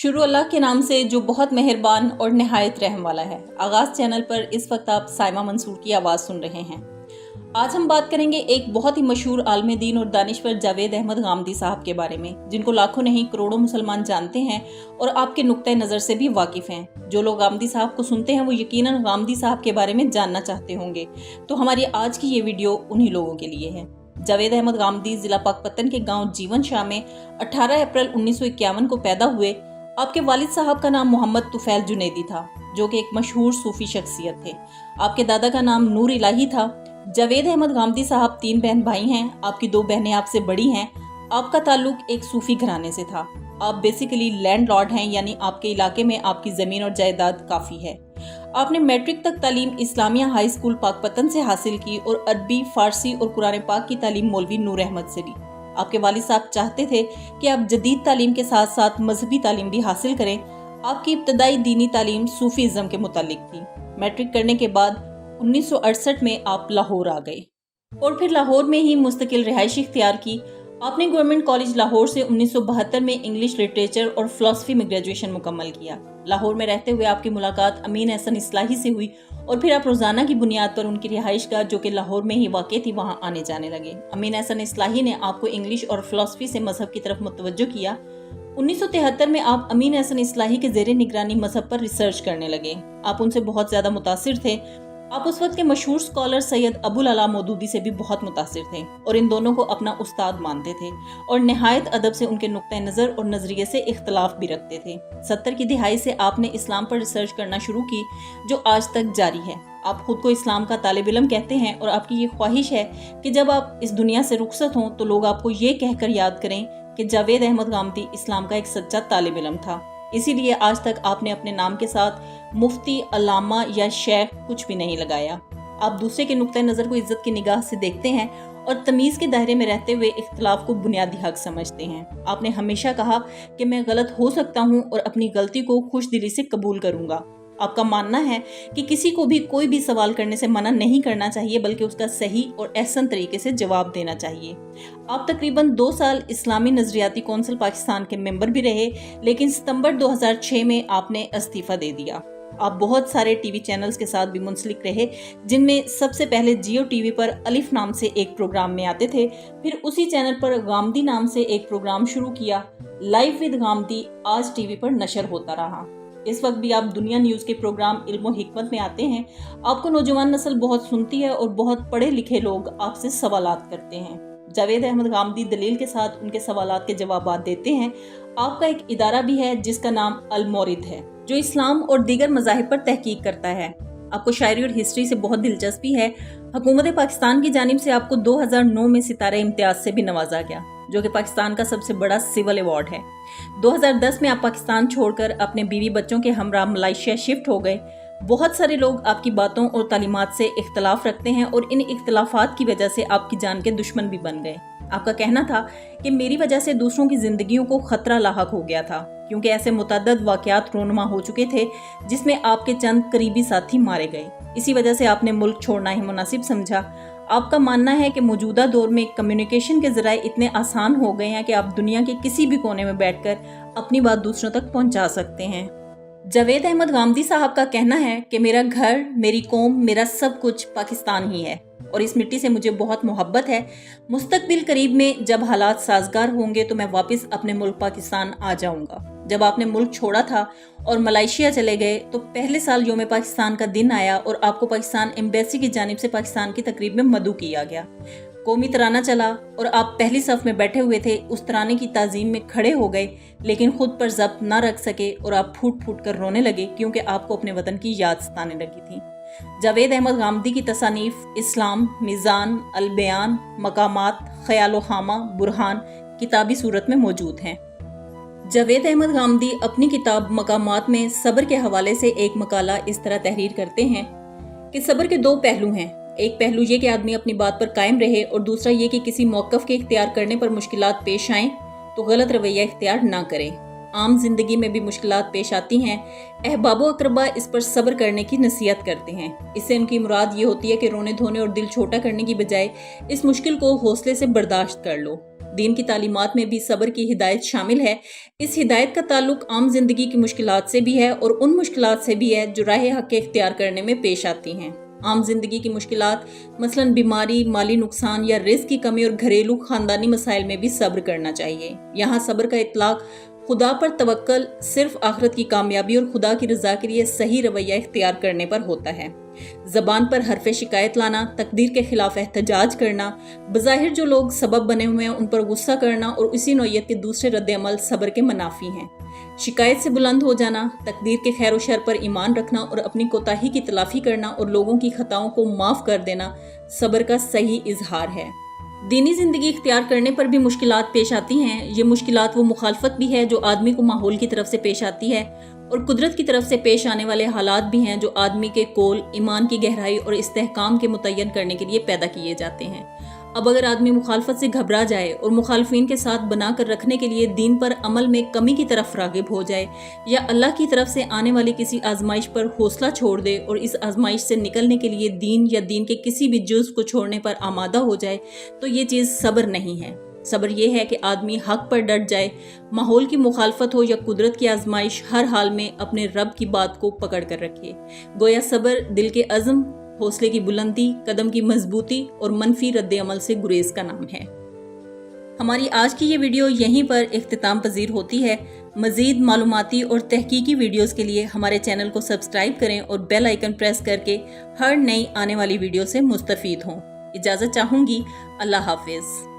شروع اللہ کے نام سے جو بہت مہربان اور نہایت رحم والا ہے۔ آغاز چینل پر اس وقت آپ سائمہ منصور کی آواز سن رہے ہیں۔ آج ہم بات کریں گے ایک بہت ہی مشہور عالم دین اور دانشور جاوید احمد غامدی صاحب کے بارے میں، جن کو لاکھوں نہیں کروڑوں مسلمان جانتے ہیں اور آپ کے نقطۂ نظر سے بھی واقف ہیں۔ جو لوگ غامدی صاحب کو سنتے ہیں وہ یقیناً غامدی صاحب کے بارے میں جاننا چاہتے ہوں گے، تو ہماری آج کی یہ ویڈیو انہی لوگوں کے لیے ہے۔ جاوید احمد غامدی ضلع پاکپتن کے گاؤں جیون شاہ میں 18 اپریل 1951 کو پیدا ہوئے۔ آپ کے والد صاحب کا نام محمد طفیل جنیدی تھا، جو کہ ایک مشہور صوفی شخصیت تھے۔ آپ کے دادا کا نام نور الہی تھا۔ جاوید احمد غامدی صاحب 3 بہن بھائی ہیں۔ آپ کی 2 بہنیں آپ سے بڑی ہیں۔ آپ کا تعلق ایک صوفی گھرانے سے تھا۔ آپ بیسیکلی لینڈ لارڈ ہیں، یعنی آپ کے علاقے میں آپ کی زمین اور جائیداد کافی ہے۔ آپ نے میٹرک تک تعلیم اسلامیہ ہائی اسکول پاکپتن سے حاصل کی اور عربی، فارسی اور قرآن پاک کی تعلیم مولوی نور احمد سے لی۔ آپ کے والد صاحب چاہتے تھے کہ آپ جدید تعلیم کے ساتھ ساتھ مذہبی تعلیم بھی حاصل کریں۔ آپ کی ابتدائی دینی تعلیم صوفی ازم کے متعلق تھی۔ میٹرک کرنے کے بعد 1968 میں آپ لاہور آ گئے اور پھر لاہور میں ہی مستقل رہائش اختیار کی۔ آپ نے گورنمنٹ کالج لاہور سے 1972 میں انگلش لٹریچر اور فلسفی میں گریجویشن مکمل کیا۔ لاہور میں رہتے ہوئے آپ کی ملاقات امین احسن اصلاحی سے ہوئی اور پھر آپ روزانہ کی بنیاد پر ان کی رہائش گاہ جو کہ لاہور میں ہی واقع تھی وہاں آنے جانے لگے۔ امین احسن اصلاحی نے آپ کو انگلش اور فلسفی سے مذہب کی طرف متوجہ کیا۔ 1973 میں آپ امین احسن اصلاحی کے زیر نگرانی مذہب پر ریسرچ کرنے لگے۔ آپ ان سے بہت زیادہ متاثر تھے۔ آپ اس وقت کے مشہور سکالر سید ابو العلا مودودی سے بھی بہت متاثر تھے اور ان دونوں کو اپنا استاد مانتے تھے اور نہایت ادب سے ان کے نقطۂ نظر اور نظریے سے اختلاف بھی رکھتے تھے۔ 70 کی دہائی سے آپ نے اسلام پر ریسرچ کرنا شروع کی، جو آج تک جاری ہے۔ آپ خود کو اسلام کا طالب علم کہتے ہیں اور آپ کی یہ خواہش ہے کہ جب آپ اس دنیا سے رخصت ہوں تو لوگ آپ کو یہ کہہ کر یاد کریں کہ جاوید احمد غامدی اسلام کا ایک سچا طالب علم تھا۔ اسی لیے آج تک آپ نے اپنے نام کے ساتھ مفتی، علامہ یا شیخ کچھ بھی نہیں لگایا۔ آپ دوسرے کے نقطۂ نظر کو عزت کی نگاہ سے دیکھتے ہیں اور تمیز کے دائرے میں رہتے ہوئے اختلاف کو بنیادی حق سمجھتے ہیں۔ آپ نے ہمیشہ کہا کہ میں غلط ہو سکتا ہوں اور اپنی غلطی کو خوش دلی سے قبول کروں گا۔ آپ کا ماننا ہے کہ کسی کو بھی کوئی بھی سوال کرنے سے منع نہیں کرنا چاہیے، بلکہ اس کا صحیح اور احسن طریقے سے جواب دینا چاہیے۔ آپ تقریباً 2 سال اسلامی نظریاتی کونسل پاکستان کے ممبر بھی رہے، لیکن ستمبر 2006 میں آپ نے استعفیٰ دے دیا۔ آپ بہت سارے ٹی وی چینلز کے ساتھ بھی منسلک رہے، جن میں سب سے پہلے جیو ٹی وی پر الف نام سے ایک پروگرام میں آتے تھے، پھر اسی چینل پر غامدی نام سے ایک پروگرام شروع کیا۔ لائیو ود غامدی آج ٹی وی پر نشر ہوتا رہا۔ اس وقت بھی آپ دنیا نیوز کے پروگرام علم و حکمت میں آتے ہیں۔ آپ کو نوجوان نسل بہت سنتی ہے اور بہت پڑھے لکھے لوگ آپ سے سوالات کرتے ہیں۔ جاوید احمد غامدی دلیل کے ساتھ ان کے سوالات کے جوابات دیتے ہیں۔ آپ کا ایک ادارہ بھی ہے جس کا نام المورد ہے، جو اسلام اور دیگر مذاہب پر تحقیق کرتا ہے۔ آپ کو شاعری اور ہسٹری سے بہت دلچسپی ہے۔ حکومت پاکستان کی جانب سے آپ کو 2009 میں ستارہ امتیاز سے بھی نوازا گیا، جو کہ پاکستان کا سب سے بڑا سول ایوارڈ ہے۔ 2010 میں آپ پاکستان چھوڑ کر اپنے بیوی بچوں کے ہمراہ ملائیشیا شفٹ ہو گئے۔ بہت سارے لوگ آپ کی باتوں اور تعلیمات سے اختلاف رکھتے ہیں اور ان اختلافات کی وجہ سے آپ کی جان کے دشمن بھی بن گئے۔ آپ کا کہنا تھا کہ میری وجہ سے دوسروں کی زندگیوں کو خطرہ لاحق ہو گیا تھا، کیونکہ ایسے متعدد واقعات رونما ہو چکے تھے جس میں آپ کے چند قریبی ساتھی مارے گئے۔ اسی وجہ سے آپ نے ملک چھوڑنا ہی مناسب سمجھا۔ آپ کا ماننا ہے کہ موجودہ دور میں کمیونیکیشن کے ذرائع اتنے آسان ہو گئے ہیں کہ آپ دنیا کے کسی بھی کونے میں بیٹھ کر اپنی بات دوسروں تک پہنچا سکتے ہیں۔ جاوید احمد غامدی صاحب کا کہنا ہے کہ میرا گھر، میری قوم، میرا سب کچھ پاکستان ہی ہے اور اس مٹی سے مجھے بہت محبت ہے۔ مستقبل قریب میں جب حالات سازگار ہوں گے تو میں واپس اپنے ملک پاکستان آ جاؤں گا۔ جب آپ نے ملک چھوڑا تھا اور ملائیشیا چلے گئے تو پہلے سال یوم پاکستان کا دن آیا اور آپ کو پاکستان ایمبیسی کی جانب سے پاکستان کی تقریب میں مدعو کیا گیا۔ قومی ترانہ چلا اور آپ پہلی صف میں بیٹھے ہوئے تھے، اس ترانے کی تعظیم میں کھڑے ہو گئے، لیکن خود پر ضبط نہ رکھ سکے اور آپ پھوٹ پھوٹ کر رونے لگے کیونکہ آپ کو اپنے وطن کی یاد ستانے لگی تھی۔ جاوید احمد غامدی کی تصانیف اسلام، میزان، البیان، مقامات، خیال و خامہ، برہان کتابی صورت میں موجود ہیں۔ جاوید احمد غامدی اپنی کتاب مقامات میں صبر کے حوالے سے ایک مقالہ اس طرح تحریر کرتے ہیں کہ صبر کے 2 پہلو ہیں۔ ایک پہلو یہ کہ آدمی اپنی بات پر قائم رہے اور دوسرا یہ کہ کسی موقف کے اختیار کرنے پر مشکلات پیش آئیں تو غلط رویہ اختیار نہ کریں۔ عام زندگی میں بھی مشکلات پیش آتی ہیں، احباب و اقربا اس پر صبر کرنے کی نصیحت کرتے ہیں۔ اس سے ان کی مراد یہ ہوتی ہے کہ رونے دھونے اور دل چھوٹا کرنے کی بجائے اس مشکل کو حوصلے سے برداشت کر لو۔ دین کی تعلیمات میں بھی صبر کی ہدایت شامل ہے۔ اس ہدایت کا تعلق عام زندگی کی مشکلات سے بھی ہے اور ان مشکلات سے بھی ہے جو راہ حق اختیار کرنے میں پیش آتی ہیں۔ عام زندگی کی مشکلات مثلاً بیماری، مالی نقصان یا رزق کی کمی اور گھریلو خاندانی مسائل میں بھی صبر کرنا چاہیے۔ یہاں صبر کا اطلاق خدا پر توکل، صرف آخرت کی کامیابی اور خدا کی رضا کے لیے صحیح رویہ اختیار کرنے پر ہوتا ہے۔ زبان پر حرف شکایت لانا، تقدیر کے خلاف احتجاج کرنا، بظاہر جو لوگ سبب بنے ہوئے ہیں ان پر غصہ کرنا اور اسی نوعیت کے دوسرے رد عمل صبر کے منافی ہیں۔ شکایت سے بلند ہو جانا، تقدیر کے خیر و شر پر ایمان رکھنا اور اپنی کوتاہی کی تلافی کرنا اور لوگوں کی خطاؤں کو معاف کر دینا صبر کا صحیح اظہار ہے۔ دینی زندگی اختیار کرنے پر بھی مشکلات پیش آتی ہیں۔ یہ مشکلات وہ مخالفت بھی ہے جو آدمی کو ماحول کی طرف سے پیش آتی ہے اور قدرت کی طرف سے پیش آنے والے حالات بھی ہیں جو آدمی کے قول، ایمان کی گہرائی اور استحکام کے متعین کرنے کے لیے پیدا کیے جاتے ہیں۔ اب اگر آدمی مخالفت سے گھبرا جائے اور مخالفین کے ساتھ بنا کر رکھنے کے لیے دین پر عمل میں کمی کی طرف راغب ہو جائے یا اللہ کی طرف سے آنے والی کسی آزمائش پر حوصلہ چھوڑ دے اور اس آزمائش سے نکلنے کے لیے دین یا دین کے کسی بھی جزء کو چھوڑنے پر آمادہ ہو جائے تو یہ چیز صبر نہیں ہے۔ صبر یہ ہے کہ آدمی حق پر ڈٹ جائے، ماحول کی مخالفت ہو یا قدرت کی آزمائش، ہر حال میں اپنے رب کی بات کو پکڑ کر رکھے۔ گویا صبر دل کے عزم، حوصلے کی بلندی، قدم کی مضبوطی اور منفی رد عمل سے گریز کا نام ہے۔ ہماری آج کی یہ ویڈیو یہیں پر اختتام پذیر ہوتی ہے۔ مزید معلوماتی اور تحقیقی ویڈیوز کے لیے ہمارے چینل کو سبسکرائب کریں اور بیل آئیکن پریس کر کے ہر نئی آنے والی ویڈیو سے مستفید ہوں۔ اجازت چاہوں گی۔ اللہ حافظ۔